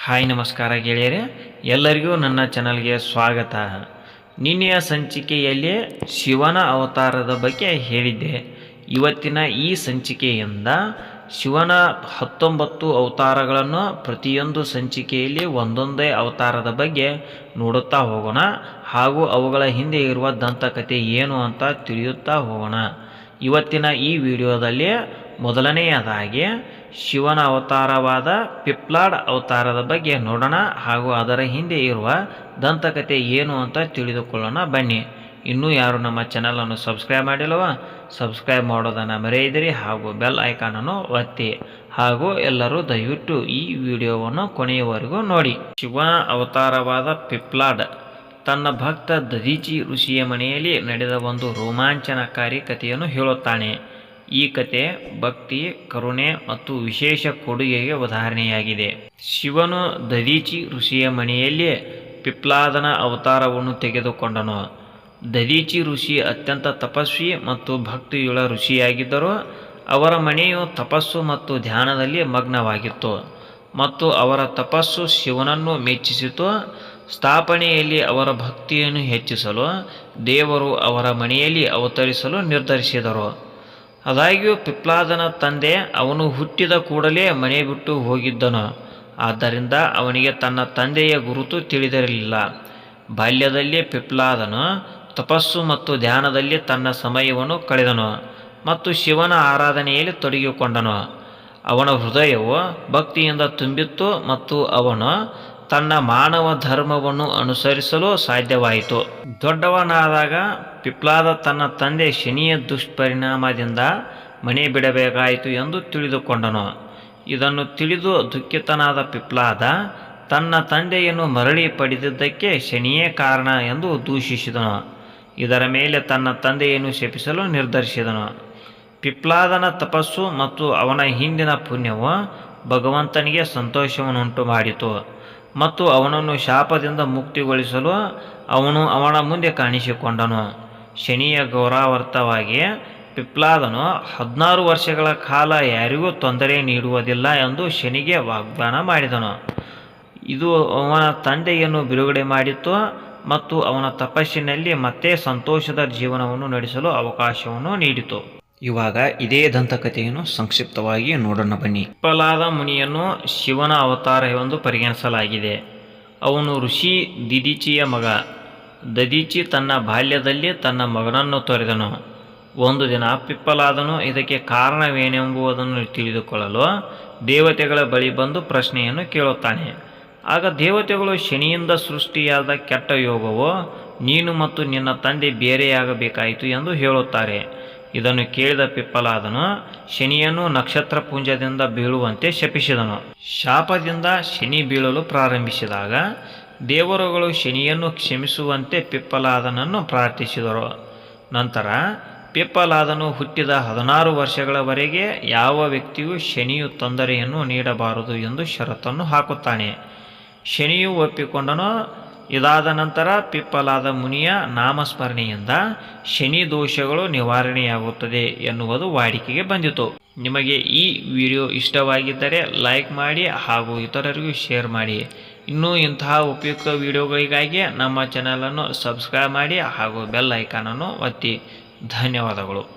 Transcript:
Hi ನಮಸ್ಕಾರ ಗೆಳೆಯರೆ, ಎಲ್ಲರಿಗೂ ನನ್ನ ಚಾನಲ್ಗೆ ಸ್ವಾಗತ. ನಿನ್ನೆಯ ಸಂಚಿಕೆಯಲ್ಲಿ ಶಿವನ ಅವತಾರದ ಬಗ್ಗೆ ಹೇಳಿದ್ದೆ. ಇವತ್ತಿನ ಈ ಸಂಚಿಕೆಯಿಂದ ಶಿವನ 19 ಅವತಾರಗಳನ್ನು ಪ್ರತಿಯೊಂದು ಸಂಚಿಕೆಯಲ್ಲಿ ಒಂದೊಂದೇ ಅವತಾರದ ಬಗ್ಗೆ ನೋಡುತ್ತಾ ಹೋಗೋಣ, ಹಾಗೂ ಅವುಗಳ ಹಿಂದೆ ಇರುವ ದಂತಕಥೆ ಏನು ಅಂತ ತಿಳಿಯುತ್ತಾ ಹೋಗೋಣ. ಇವತ್ತಿನ ಈ ವಿಡಿಯೋದಲ್ಲಿ ಮೊದಲನೆಯದಾಗಿ ಶಿವನ ಅವತಾರವಾದ ಪಿಪ್ಲಾಡ್ ಅವತಾರದ ಬಗ್ಗೆ ನೋಡೋಣ, ಹಾಗೂ ಅದರ ಹಿಂದೆ ಇರುವ ದಂತಕಥೆ ಏನು ಅಂತ ತಿಳಿದುಕೊಳ್ಳೋಣ ಬನ್ನಿ. ಇನ್ನೂ ಯಾರು ನಮ್ಮ ಚಾನಲನ್ನು ಸಬ್ಸ್ಕ್ರೈಬ್ ಮಾಡಿಲ್ಲವ, ಸಬ್ಸ್ಕ್ರೈಬ್ ಮಾಡೋದನ್ನು ಮರೆಯದಿರಿ, ಹಾಗೂ ಬೆಲ್ ಐಕಾನನ್ನು ಒತ್ತಿ. ಹಾಗೂ ಎಲ್ಲರೂ ದಯವಿಟ್ಟು ಈ ವಿಡಿಯೋವನ್ನು ಕೊನೆಯವರೆಗೂ ನೋಡಿ. ಶಿವನ ಅವತಾರವಾದ ಪಿಪ್ಲಾಡ್ ತನ್ನ ಭಕ್ತ ದದೀಚಿ ಋಷಿಯ ಮನೆಯಲ್ಲಿ ನಡೆದ ಒಂದು ರೋಮಾಂಚನಕಾರಿ ಕಥೆಯನ್ನು ಹೇಳುತ್ತಾನೆ. ಈ ಕತೆ ಭಕ್ತಿ, ಕರುಣೆ ಮತ್ತು ವಿಶೇಷ ಕೊಡುಗೆಗೆ ಉದಾಹರಣೆಯಾಗಿದೆ. ಶಿವನು ದದೀಚಿ ಋಷಿಯ ಮನೆಯಲ್ಲಿ ಪಿಪ್ಲಾದನ ಅವತಾರವನ್ನು ತೆಗೆದುಕೊಂಡನು. ದದೀಚಿ ಋಷಿ ಅತ್ಯಂತ ತಪಸ್ವಿ ಮತ್ತು ಭಕ್ತಿಯುಳ್ಳ ಋಷಿಯಾಗಿದ್ದರು. ಅವರ ಮನೆಯು ತಪಸ್ಸು ಮತ್ತು ಧ್ಯಾನದಲ್ಲಿ ಮಗ್ನವಾಗಿತ್ತು, ಮತ್ತು ಅವರ ತಪಸ್ಸು ಶಿವನನ್ನು ಮೆಚ್ಚಿಸಿತು. ಸ್ಥಾಪನೆಯಲ್ಲಿ ಅವರ ಭಕ್ತಿಯನ್ನು ಹೆಚ್ಚಿಸಲು ದೇವರು ಅವರ ಮನೆಯಲ್ಲಿ ಅವತರಿಸಲು ನಿರ್ಧರಿಸಿದರು. ಆದಾಗ್ಯೂ ಪಿಪ್ಲಾದನ ತಂದೆ ಅವನು ಹುಟ್ಟಿದ ಕೂಡಲೇ ಮನೆ ಬಿಟ್ಟು ಹೋಗಿದ್ದನು, ಆದ್ದರಿಂದ ಅವನಿಗೆ ತನ್ನ ತಂದೆಯ ಗುರುತು ತಿಳಿದಿರಲಿಲ್ಲ. ಬಾಲ್ಯದಲ್ಲಿ ಪಿಪ್ಲಾದನು ತಪಸ್ಸು ಮತ್ತು ಧ್ಯಾನದಲ್ಲಿ ತನ್ನ ಸಮಯವನ್ನು ಕಳೆದನು ಮತ್ತು ಶಿವನ ಆರಾಧನೆಯಲ್ಲಿ ತೊಡಗಿಕೊಂಡನು. ಅವನ ಹೃದಯವು ಭಕ್ತಿಯಿಂದ ತುಂಬಿತ್ತು ಮತ್ತು ಅವನು ತನ್ನ ಮಾನವ ಧರ್ಮವನ್ನು ಅನುಸರಿಸಲು ಸಾಧ್ಯವಾಯಿತು. ದೊಡ್ಡವನಾದಾಗ ಪಿಪ್ಲಾದ ತನ್ನ ತಂದೆ ಶನಿಯ ದುಷ್ಪರಿಣಾಮದಿಂದ ಮನೆ ಬಿಡಬೇಕಾಯಿತು ಎಂದು ತಿಳಿದುಕೊಂಡನು. ಇದನ್ನು ತಿಳಿದು ದುಃಖಿತನಾದ ಪಿಪ್ಲಾದ ತನ್ನ ತಂದೆಯನ್ನು ಮರಳಿ ಪಡೆದಿದ್ದಕ್ಕೆ ಶನಿಯೇ ಕಾರಣ ಎಂದು ದೂಷಿಸಿದನು. ಇದರ ಮೇಲೆ ತನ್ನ ತಂದೆಯನ್ನು ಶಪಿಸಲು ನಿರ್ಧರಿಸಿದನು. ಪಿಪ್ಲಾದನ ತಪಸ್ಸು ಮತ್ತು ಅವನ ಹಿಂದಿನ ಪುಣ್ಯವು ಭಗವಂತನಿಗೆ ಸಂತೋಷವನ್ನುಂಟು ಮಾಡಿತು, ಮತ್ತು ಅವನನ್ನು ಶಾಪದಿಂದ ಮುಕ್ತಿಗೊಳಿಸಲು ಅವನು ಅವನ ಮುಂದೆ ಕಾಣಿಸಿಕೊಂಡನು. ಶನಿಯ ಗೌರವಾರ್ಥವಾಗಿ ಪಿಪ್ಲಾದನು 16 ವರ್ಷಗಳ ಕಾಲ ಯಾರಿಗೂ ತೊಂದರೆ ನೀಡುವುದಿಲ್ಲ ಎಂದು ಶನಿಗೆ ವಾಗ್ದಾನ ಮಾಡಿದನು. ಇದು ಅವನ ತಂದೆಯನ್ನು ಬಿಡುಗಡೆ ಮಾಡಿತು ಮತ್ತು ಅವನ ತಪಸ್ಸಿನಲ್ಲಿ ಮತ್ತೆ ಸಂತೋಷದ ಜೀವನವನ್ನು ನಡೆಸಲು ಅವಕಾಶವನ್ನು ನೀಡಿತು. ಇವಾಗ ಇದೇ ದಂತಕಥೆಯನ್ನು ಸಂಕ್ಷಿಪ್ತವಾಗಿ ನೋಡೋಣ ಬನ್ನಿ. ಪಿಪ್ಲಾದ ಮುನಿಯನ್ನು ಶಿವನ ಅವತಾರ ಎಂದು ಪರಿಗಣಿಸಲಾಗಿದೆ. ಅವನು ಋಷಿ ದದೀಚಿಯ ಮಗ. ದದೀಚಿ ತನ್ನ ಬಾಲ್ಯದಲ್ಲಿ ತನ್ನ ಮಗನನ್ನು ತೊರೆದನು. ಒಂದು ದಿನ ಪಿಪ್ಲಾದನು ಇದಕ್ಕೆ ಕಾರಣವೇನೆಂಬುದನ್ನು ತಿಳಿದುಕೊಳ್ಳಲು ದೇವತೆಗಳ ಬಳಿ ಬಂದು ಪ್ರಶ್ನೆಯನ್ನು ಕೇಳುತ್ತಾನೆ. ಆಗ ದೇವತೆಗಳು, ಶನಿಯಿಂದ ಸೃಷ್ಟಿಯಾದ ಕೆಟ್ಟ ಯೋಗವು ನೀನು ಮತ್ತು ನಿನ್ನ ತಂದೆ ಬೇರೆಯಾಗಬೇಕಾಯಿತು ಎಂದು ಹೇಳುತ್ತಾರೆ. ಇದನ್ನು ಕೇಳಿದ ಪಿಪ್ಲಾದನು ಶನಿಯನ್ನು ನಕ್ಷತ್ರ ಪುಂಜದಿಂದ ಬೀಳುವಂತೆ ಶಪಿಸಿದನು. ಶಾಪದಿಂದ ಶನಿ ಬೀಳಲು ಪ್ರಾರಂಭಿಸಿದಾಗ ದೇವರುಗಳು ಶನಿಯನ್ನು ಕ್ಷಮಿಸುವಂತೆ ಪಿಪ್ಲಾದನನ್ನು ಪ್ರಾರ್ಥಿಸಿದರು. ನಂತರ ಪಿಪ್ಲಾದನು ಹುಟ್ಟಿದ 16 ವರ್ಷಗಳವರೆಗೆ ಯಾವ ವ್ಯಕ್ತಿಯೂ ಶನಿಯು ತೊಂದರೆಯನ್ನು ನೀಡಬಾರದು ಎಂದು ಷರತ್ತನ್ನು ಹಾಕುತ್ತಾನೆ. ಶನಿಯು ಒಪ್ಪಿಕೊಂಡನು. ಇದಾದ ನಂತರ ಪಿಪ್ಲಾದ ಮುನಿಯ ನಾಮಸ್ಮರಣೆಯಿಂದ ಶನಿ ದೋಷಗಳು ನಿವಾರಣೆಯಾಗುತ್ತದೆ ಎನ್ನುವುದು ವಾಡಿಕೆಗೆ ಬಂದಿತು. ನಿಮಗೆ ಈ ವಿಡಿಯೋ ಇಷ್ಟವಾಗಿದ್ದರೆ ಲೈಕ್ ಮಾಡಿ ಹಾಗೂ ಇತರರಿಗೂ ಶೇರ್ ಮಾಡಿ. ಇನ್ನೂ ಇಂತಹ ಉಪಯುಕ್ತ ವಿಡಿಯೋಗಳಿಗಾಗಿ ನಮ್ಮ ಚಾನಲನ್ನು ಸಬ್ಸ್ಕ್ರೈಬ್ ಮಾಡಿ ಹಾಗೂ ಬೆಲ್ ಐಕಾನನ್ನು ಒತ್ತಿ. ಧನ್ಯವಾದಗಳು.